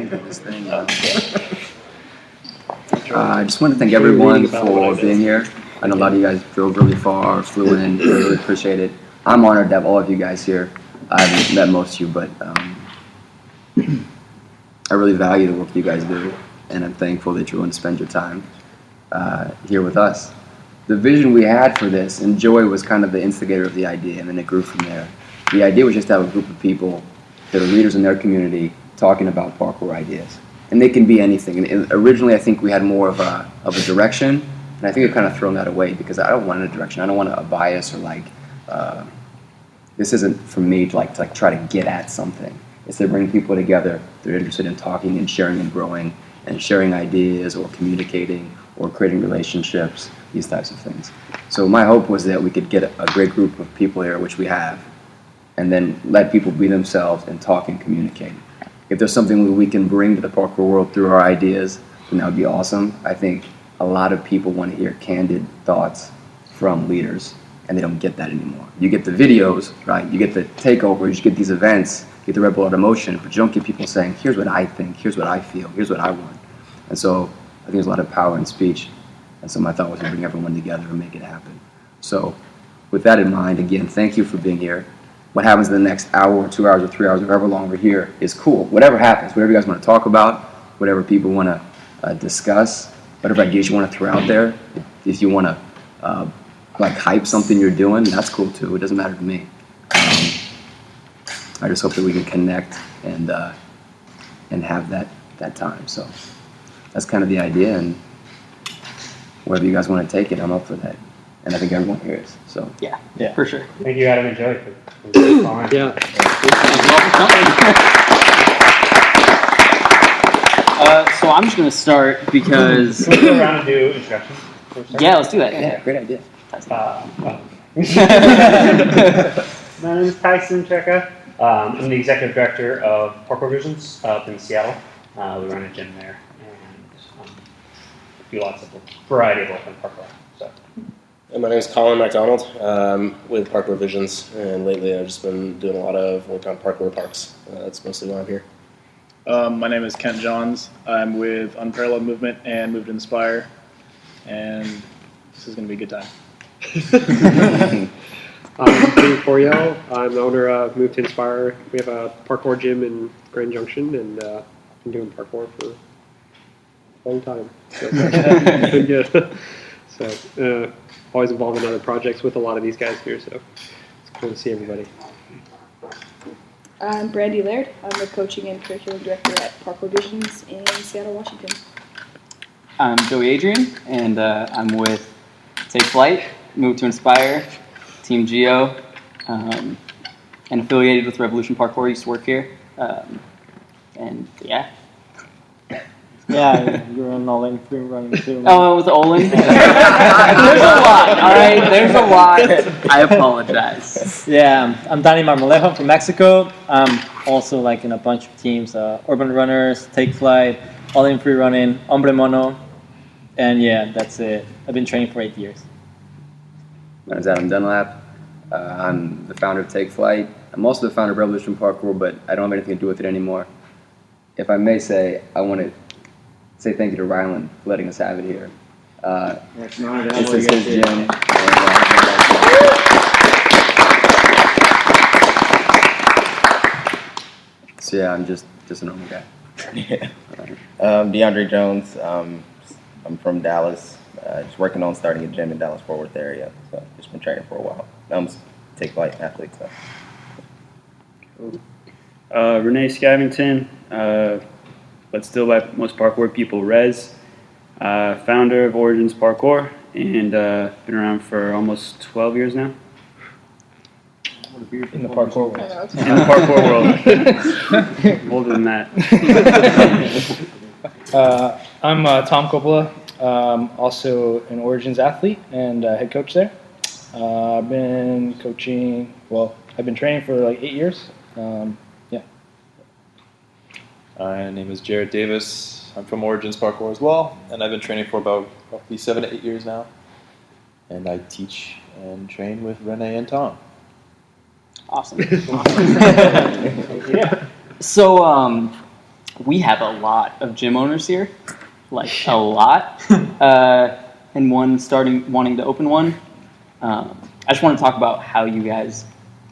for this thing. I just want to thank everyone for being here. I know a lot of you guys drove really far, flew in. I really appreciate it. I'm honored to have all of you guys here. I haven't met most of you, but I really value the work you guys do, and I'm thankful that you're willing to spend your time here with us. The vision we had for this, and Joy was kind of the instigator of the idea, and then it grew from there. The idea was just to have a group of people that are leaders in their community talking about parkour ideas. And they can be anything. And originally, I think we had more of a direction, and I think we've kind of thrown that away because I don't want a direction. I don't want a bias or this isn't for me to try to get at something. It's to bring people together. They're interested in talking and sharing and growing and sharing ideas or communicating or creating relationships, these types of things. So my hope was that we could get a great group of people here, which we have, and then let people be themselves and talk and communicate. If there's something we can bring to the parkour world through our ideas, then that would be awesome. I think a lot of people want to hear candid thoughts from leaders, and they don't get that anymore. You get the videos, right? You get the takeovers, you get these events, you get the rebel out of motion, but you don't get people saying, here's what I think, here's what I feel, here's what I want. And so I think there's a lot of power in speech, and so my thought was to bring everyone together and make it happen. So with that in mind, again, thank you for being here. What happens in the next hour or 2 hours or 3 hours or however long we're here is cool. Whatever happens, whatever you guys want to talk about, whatever people want to discuss, whatever ideas you want to throw out there, if you want to hype something you're doing, that's cool too. It doesn't matter to me. I just hope that we can connect and have that time. So that's kind of the idea, and wherever you guys want to take it, I'm up for that. And I think everyone here is. So yeah, for sure. Thank you, Adam and Joey, for calling. Yeah. So I'm just gonna start because. Can we go around and do introductions? Yeah, let's do that. yeah, great idea. My name is Tyson Cecka. I'm the executive director of Parkour Visions up in Seattle. We run a gym there and do lots of variety of work on parkour. So. And my name is Colin MacDonald with Parkour Visions, and lately I've just been doing a lot of work on parkour parks. That's mostly why I'm here. My name is Kent Johns. I'm with Unparalleled Movement and Move to Inspire, and this is going to be a good time. I'm Vinnie Coryell. I'm the owner of Move to Inspire. We have a parkour gym in Grand Junction, and been doing parkour for a long time. So it's been good. So always involved in other projects with a lot of these guys here, so it's cool to see everybody. I'm Brandy Laird. I'm the coaching and curriculum director at Parkour Visions in Seattle, Washington. I'm Joey Adrian, and I'm with Take Flight, Move to Inspire, Team Geo, and affiliated with Revolution Parkour. I used to work here, and yeah. Yeah, you're on Olin, Freerunning too. Oh, with Olin? There's a lot, alright? There's a lot. I apologize. Yeah, I'm Danny Marmolejo from Mexico. I'm also in a bunch of teams, Urban Runners, Take Flight, Olin Freerunning, Hombre Mono, and yeah, that's it. I've been training for 8 years. My name is Adam Dunlap. I'm the founder of Take Flight. I'm also the founder of Revolution Parkour, but I don't have anything to do with it anymore. If I may say, I want to say thank you to Rylan for letting us have it here. That's not this is his gym. So yeah, I'm just a normal guy. Yeah. DeAndre Jones. I'm from Dallas. Just working on starting a gym in Dallas-Fort Worth area. So just been training for a while. I'm a Take Flight athlete. So. Rene Scavington. But still by most parkour people, Rez, founder of Origins Parkour, and been around for almost 12 years now. In the parkour world. In the parkour world. Older than that. I'm Tom Coppola, also an Origins athlete and head coach there. I've been coaching, I've been training for 8 years. My name is Jared Davis. I'm from Origins Parkour as well, and I've been training for about roughly 7 to 8 years now. And I teach and train with Rene and Tom. Awesome. Yeah. So we have a lot of gym owners here, like a lot, and one wanting to open one. I just want to talk about how you guys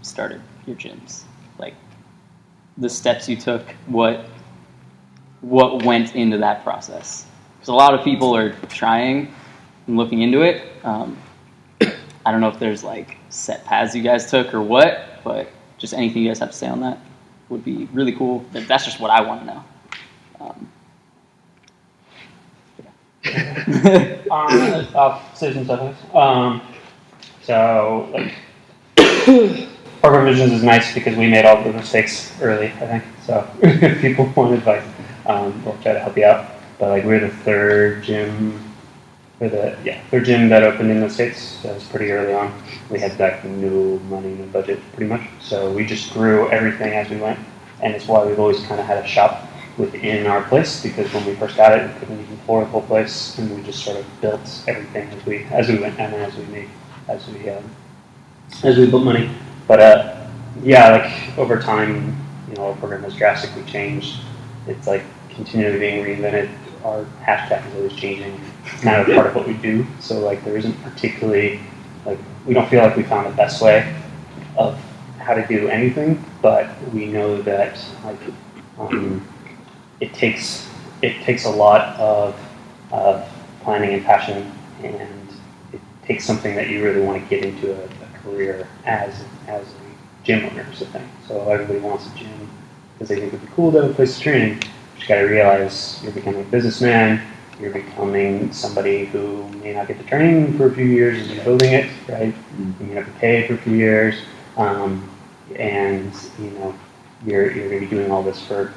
started your gyms, like the steps you took, what went into that process. Because a lot of people are trying and looking into it. I don't know if there's like set paths you guys took or what, but just anything you guys have to say on that would be really cool. That's just what I want to know. I'll say some stuff. So, like, Parkour Visions is nice because we made all the mistakes early, I think. So, if people want advice, we'll try to help you out. But, like, we're the third gym that opened in the States. That was pretty early on. We had, like, no money, no budget, pretty much. So, we just grew everything as we went. And it's why we've always kind of had a shop within our place, because when we first got it, we couldn't even afford the whole place, and we just sort of built everything as we went, and as we built money. But yeah, like over time, our program has drastically changed. It's like continually being reinvented. Our hashtag is always changing. It's kind of part of what we do. So like there isn't particularly we don't feel like we found the best way of how to do anything, but we know that it takes a lot of planning and passion, and it takes something that you really want to get into a career as a gym owner or something. So everybody wants a gym because they think it'd be cool to have a place to train. But you got to realize you're becoming a businessman. You're becoming somebody who may not get the training for a few years as you're building it, right? You may have to pay for a few years, and you're going to be doing all this for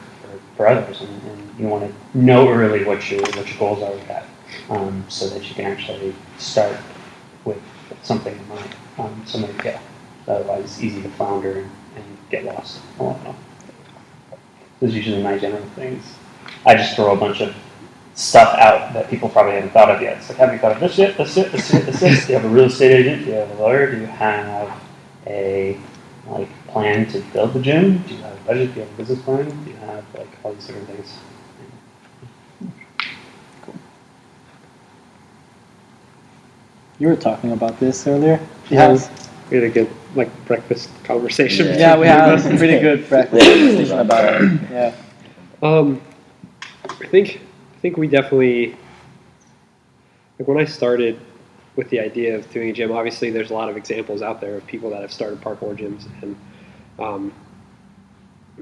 others, and you want to know early what your goals are with that, so that you can actually start with something in mind, something to go. Otherwise, it's easy to flounder and get lost. Those are usually my general things. I just throw a bunch of stuff out that people probably haven't thought of yet. It's like, have you thought of this yet? This. Do you have a real estate agent? Do you have a lawyer? Do you have a plan to build the gym? Do you have a budget? Do you have a business plan? Do you have all these different things? Cool. You were talking about this earlier. Yes. We had a good breakfast conversation. Yeah, we had a pretty good breakfast conversation about it. Yeah. I think we definitely, when I started with the idea of doing a gym, obviously there's a lot of examples out there of people that have started parkour gyms, and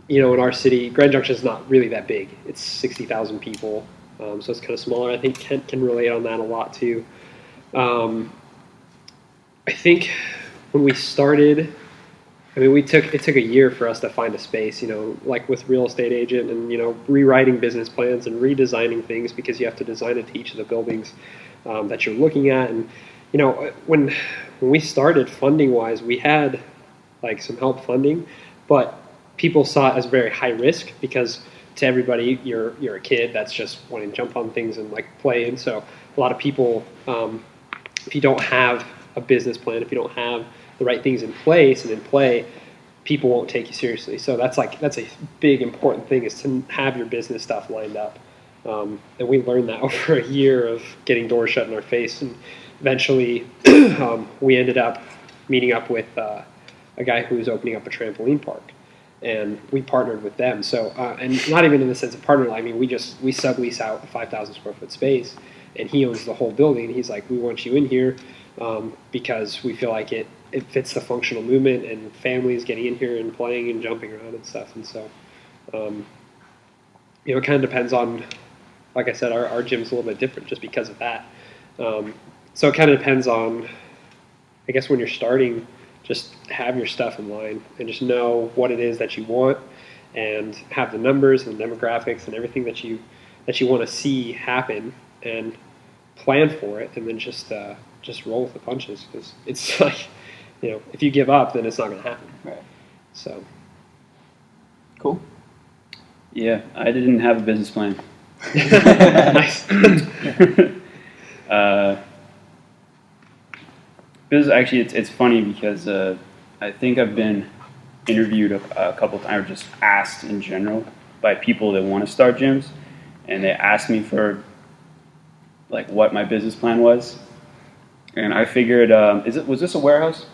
in our city, Grand Junction is not really that big. It's 60,000 people, so it's kind of smaller. I think Kent can relate on that a lot too. I think when we started, it took a year for us to find a space, like with real estate agent and, rewriting business plans and redesigning things, because you have to design it to each of the buildings that you're looking at. And, when we started funding wise, we had some help funding, but people saw it as very high risk, because to everybody, you're a kid that's just wanting to jump on things and play. And so a lot of people, if you don't have a business plan, if you don't have the right things in place and in play, people won't take you seriously. So that's a big important thing, is to have your business stuff lined up. And we learned that over a year of getting doors shut in our face. And eventually we ended up meeting up with a guy who was opening up a trampoline park, and we partnered with them. So and not even in the sense of partner, we sublease out a 5,000 square foot space, and he owns the whole building. He's like, we want you in here because we feel like it fits the functional movement, and families getting in here and playing and jumping around and stuff. And so, it kind of depends on, like I said, our gym's a little bit different just because of that. So it kind of depends on, I guess, when you're starting, just have your stuff in line and just know what it is that you want, and have the numbers and the demographics and everything that you want to see happen, and plan for it, and then just roll with the punches, because it's if you give up, then it's not going to happen. Right. So. Cool. Yeah, I didn't have a business plan. Nice. Actually, it's funny because I think I've been interviewed a couple times, or just asked in general by people that want to start gyms, and they asked me for like what my business plan was, and I figured, was this a warehouse?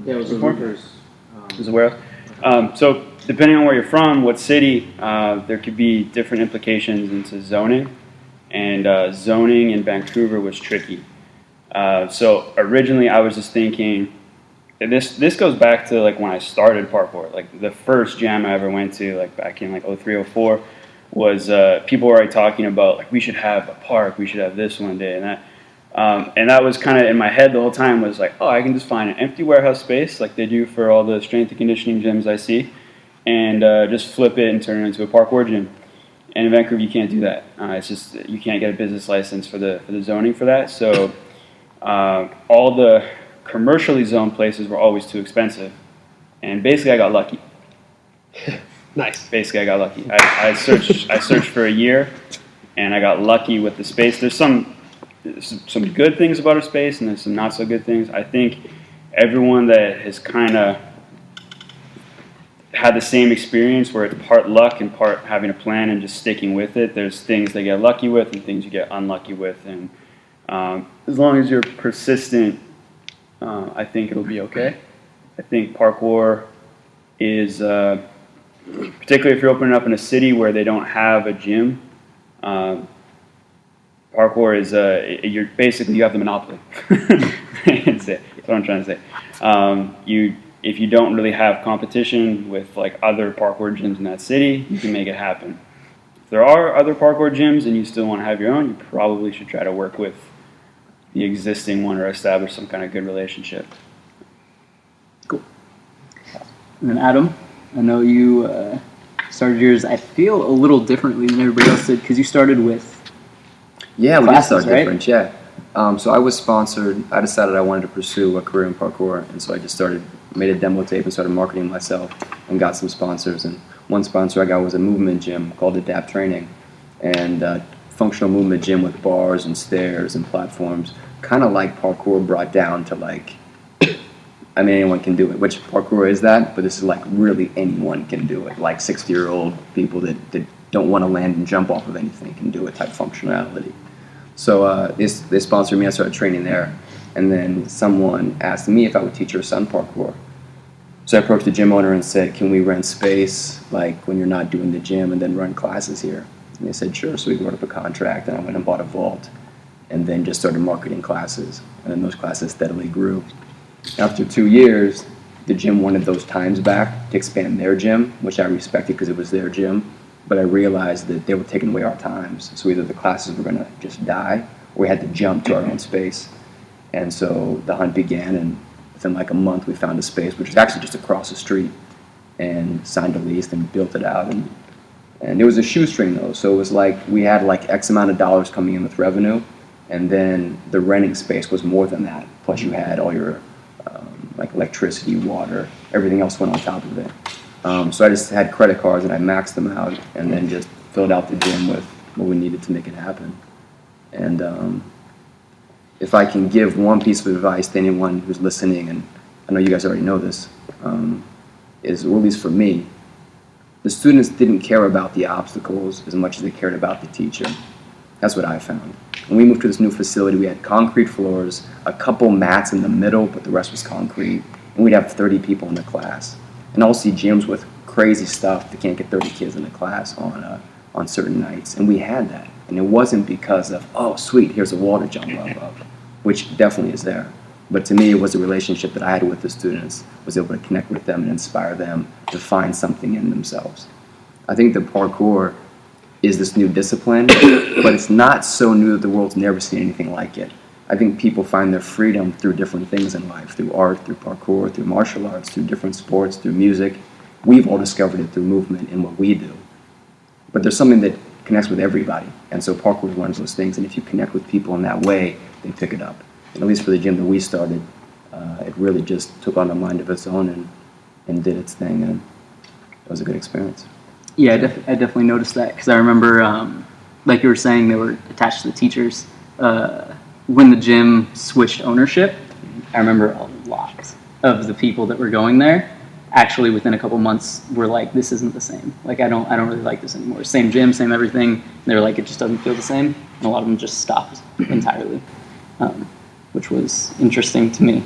Yeah, it was Before? It was a warehouse. So depending on where you're from, what city, there could be different implications into zoning, and zoning in Vancouver was tricky. So originally I was just thinking, and this goes back to like when I started parkour. Like the first jam I ever went to, like back in like 03, 04, was people were already talking about like we should have a park, we should have this one day, and that was kind of in my head the whole time, was like, oh, I can just find an empty warehouse space like they do for all the strength and conditioning gyms I see, and just flip it and turn it into a parkour gym. And in Vancouver you can't do that. It's just, you can't get a business license for the zoning for that. So all the commercially zoned places were always too expensive, and basically I got lucky. Nice. Basically I got lucky. I searched for a year, and I got lucky with the space. There's some good things about our space, and there's some not so good things. I think everyone that has kind of had the same experience, where it's part luck and part having a plan and just sticking with it. There's things they get lucky with and things you get unlucky with, and as long as you're persistent, I think it'll be okay. I think parkour is, particularly if you're opening up in a city where they don't have a gym, parkour is, you have the monopoly. That's what I'm trying to say. If you don't really have competition with like other parkour gyms in that city, you can make it happen. If there are other parkour gyms and you still want to have your own, you probably should try to work with the existing one or establish some kind of good relationship. Cool. And then Adam, I know you started yours, I feel, a little differently than everybody else did, because you started with Yeah, we classes, did start right? different, yeah. So I was sponsored. I decided I wanted to pursue a career in parkour, and so I just made a demo tape and started marketing myself and got some sponsors. And one sponsor I got was a movement gym called Adapt Training, and functional movement gym with bars and stairs and platforms, kind of like parkour brought down to like, I mean, anyone can do it, which parkour is that, but this is like really anyone can do it. Like 60-year-old people that don't want to land and jump off of anything can do it type functionality. So they sponsored me. I started training there, and then someone asked me if I would teach her son parkour. So I approached the gym owner and said, "Can we rent space, like when you're not doing the gym, and then run classes here?" And they said, "Sure." So we wrote up a contract, and I went and bought a vault, and then just started marketing classes, and then those classes steadily grew. After 2 years, the gym wanted those times back to expand their gym, which I respected because it was their gym. But I realized that they were taking away our times. So either the classes were going to just die, or we had to jump to our own space. And so the hunt began, and within like a month we found a space, which was actually just across the street, and signed a lease and built it out. And it was a shoestring though, so it was like we had like X amount of dollars coming in with revenue, and then the renting space was more than that. Plus you had all your like electricity, water, everything else went on top of it. So I just had credit cards and I maxed them out, and then just filled out the gym with what we needed to make it happen. And if I can give one piece of advice to anyone who's listening, and I know you guys already know this, is, or at least for me, the students didn't care about the obstacles as much as they cared about the teacher. That's what I found. When we moved to this new facility, we had concrete floors, a couple mats in the middle, but the rest was concrete, and we'd have 30 people in the class. And I'll see gyms with crazy stuff that can't get 30 kids in the class on certain nights. And we had that. And it wasn't because of, oh, sweet, here's a wall to jump off of, which definitely is there. But to me, it was a relationship that I had with the students, was able to connect with them and inspire them to find something in themselves. I think that parkour is this new discipline, but it's not so new that the world's never seen anything like it. I think people find their freedom through different things in life, through art, through parkour, through martial arts, through different sports, through music. We've all discovered it through movement and what we do. But there's something that connects with everybody, and so parkour is one of those things, and if you connect with people in that way, they pick it up. And at least for the gym that we started, it really just took on a mind of its own and did its thing, and it was a good experience. Yeah, I definitely noticed that, because I remember, like you were saying, they were attached to the teachers. When the gym switched ownership, I remember a lot of the people that were going there actually within a couple months were like, this isn't the same. Like I don't really like this anymore. Same gym, same everything. And they were like, it just doesn't feel the same. And a lot of them just stopped entirely, which was interesting to me.